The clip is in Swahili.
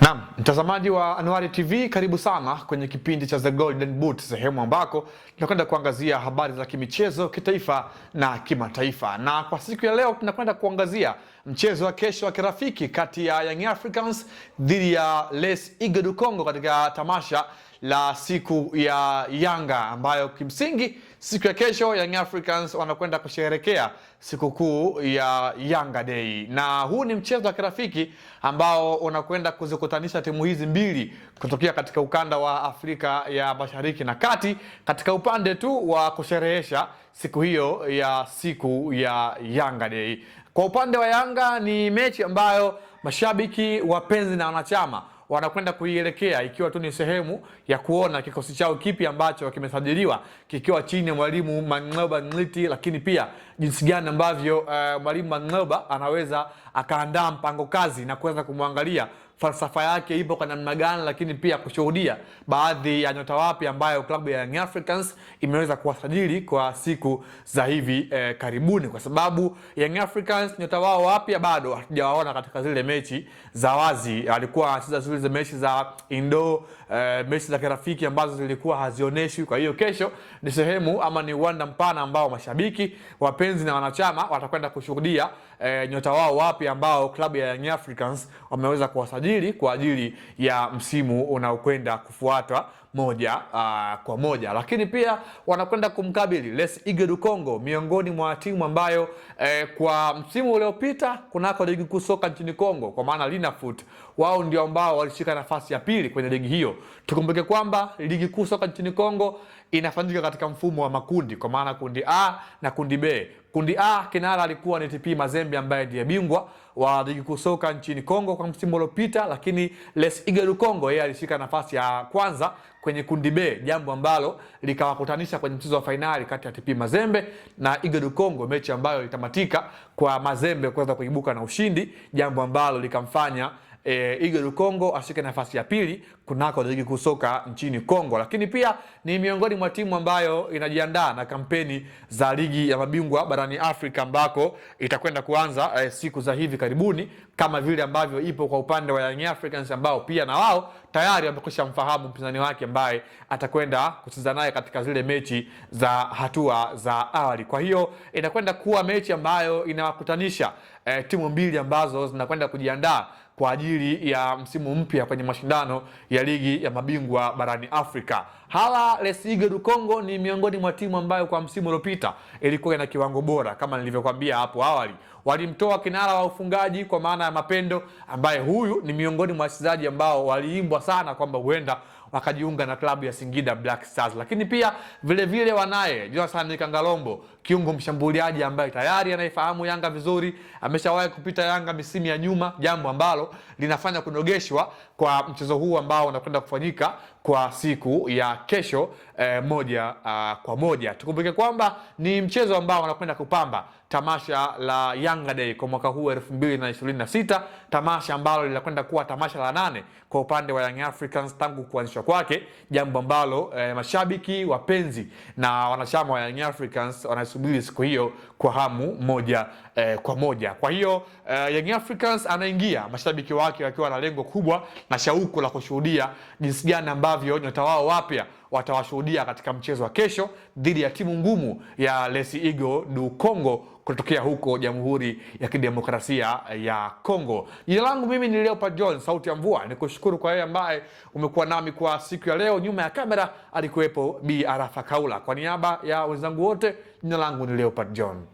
Naam, mtazamaji wa Anuari TV, karibu sana kwenye kipindi cha The Golden Boot, sehemu ambako tunakwenda kuangazia habari za kimichezo kitaifa na kimataifa. Na kwa siku ya leo tunakwenda kuangazia mchezo wa kesho wa kirafiki kati ya Young Africans dhidi ya Les Eagles du Congo katika tamasha la siku ya Yanga, ambayo kimsingi siku ya kesho Young Africans wanakwenda kusherehekea sikukuu ya Yanga Day. Na huu ni mchezo wa kirafiki ambao unakwenda kuzikutanisha timu hizi mbili kutokea katika ukanda wa Afrika ya Mashariki na Kati, katika upande tu wa kusherehesha siku hiyo ya siku ya Yanga Day. Kwa upande wa Yanga ni mechi ambayo mashabiki, wapenzi na wanachama wanakwenda kuielekea ikiwa tu ni sehemu ya kuona kikosi chao kipi ambacho kimesajiliwa kikiwa chini ya mwalimu Mang'oba Ngliti, lakini pia jinsi gani ambavyo mwalimu Mang'oba anaweza akaandaa mpango kazi na kuweza kumwangalia falsafa yake ipo kwa namna gani, lakini pia kushuhudia baadhi ya nyota wapi ambayo klabu ya Young Africans imeweza kuwasajili kwa siku za hivi karibuni, kwa sababu Young Africans nyota wao wapya bado hatujawaona katika zile mechi za wazi. Alikuwa anacheza zile mechi za indoor, mechi za kirafiki ambazo zilikuwa hazioneshwi. Kwa hiyo kesho ni sehemu ama ni uwanda mpana ambao mashabiki, wapenzi na wanachama watakwenda kushuhudia nyota wao wapya ambao klabu ya Young Africans wameweza kuwasajili kwa ajili ya msimu unaokwenda kufuata moja kwa moja. Lakini pia wanakwenda kumkabili Les Eagles du Congo, miongoni mwa timu ambayo kwa msimu uliopita kunako ligi kuu soka nchini Kongo, kwa maana Linafoot, wao ndio ambao walishika nafasi ya pili kwenye ligi hiyo. Tukumbuke kwamba ligi kuu soka nchini Kongo inafanyika katika mfumo wa makundi, kwa maana kundi A na kundi B. Kundi A kinara alikuwa ni TP Mazembe ambaye ndiye bingwa wa ligi kuu soka nchini Kongo kwa msimu uliopita, lakini Les Eagles du Congo yeye alishika nafasi ya kwanza kwenye kundi B, jambo ambalo likawakutanisha kwenye mchezo wa fainali kati ya TP Mazembe na Eagles du Congo, mechi ambayo ilitamatika kwa Mazembe kuweza kuibuka na ushindi, jambo ambalo likamfanya Eagles du Congo ashike nafasi ya pili kunako ligi kuu soka nchini Kongo. Lakini pia ni miongoni mwa timu ambayo inajiandaa na kampeni za ligi ya mabingwa barani Afrika, ambako itakwenda kuanza siku za hivi karibuni, kama vile ambavyo ipo kwa upande wa Young Africans ambao pia na wao tayari wamekwisha mfahamu mpinzani wake ambaye atakwenda kucheza naye katika zile mechi za hatua za awali. Kwa hiyo inakwenda kuwa mechi ambayo inawakutanisha timu mbili ambazo zinakwenda kujiandaa kwa ajili ya msimu mpya kwenye mashindano ya ligi ya mabingwa barani Afrika. Hala Les Eagles du Congo ni miongoni mwa timu ambayo kwa msimu uliopita ilikuwa ina kiwango bora, kama nilivyokuambia hapo awali. Walimtoa kinara wa ufungaji kwa maana ya Mapendo, ambaye huyu ni miongoni mwa wachezaji ambao waliimbwa sana kwamba huenda wakajiunga na klabu ya Singida Black Stars. Lakini pia vile vile wanaye Jonathan Kangalombo, kiungo mshambuliaji ambaye tayari anaifahamu Yanga vizuri, ameshawahi kupita Yanga misimu ya nyuma, jambo ambalo linafanya kunogeshwa kwa mchezo huu ambao unakwenda kufanyika kwa siku ya kesho moja kwa moja. Tukumbuke kwamba ni mchezo ambao unakwenda kupamba tamasha la Yanga Day kwa mwaka huu 2026, tamasha ambalo linakwenda kuwa tamasha la 8 kwa upande wa Young Africans tangu kuanzishwa kwake, jambo ambalo mashabiki, wapenzi na wanachama wa Young Africans wanasubiri siku hiyo kwa hamu moja kwa moja. Kwa hiyo Young Africans anaingia, mashabiki wake wakiwa na lengo kubwa na shauku la kushuhudia jinsi gani ambavyo nyota wao wapya watawashuhudia katika mchezo wa kesho dhidi ya timu ngumu ya Les Eagles du Congo kutokea huko Jamhuri ya Kidemokrasia ya Kongo. Jina langu mimi ni Leopard John, sauti ya mvua. Nikushukuru kwa yeye ambaye umekuwa nami kwa siku ya leo. Nyuma ya kamera alikuwepo Bi Arafa Kaula. Kwa niaba ya wenzangu wote, jina langu ni Leopard John.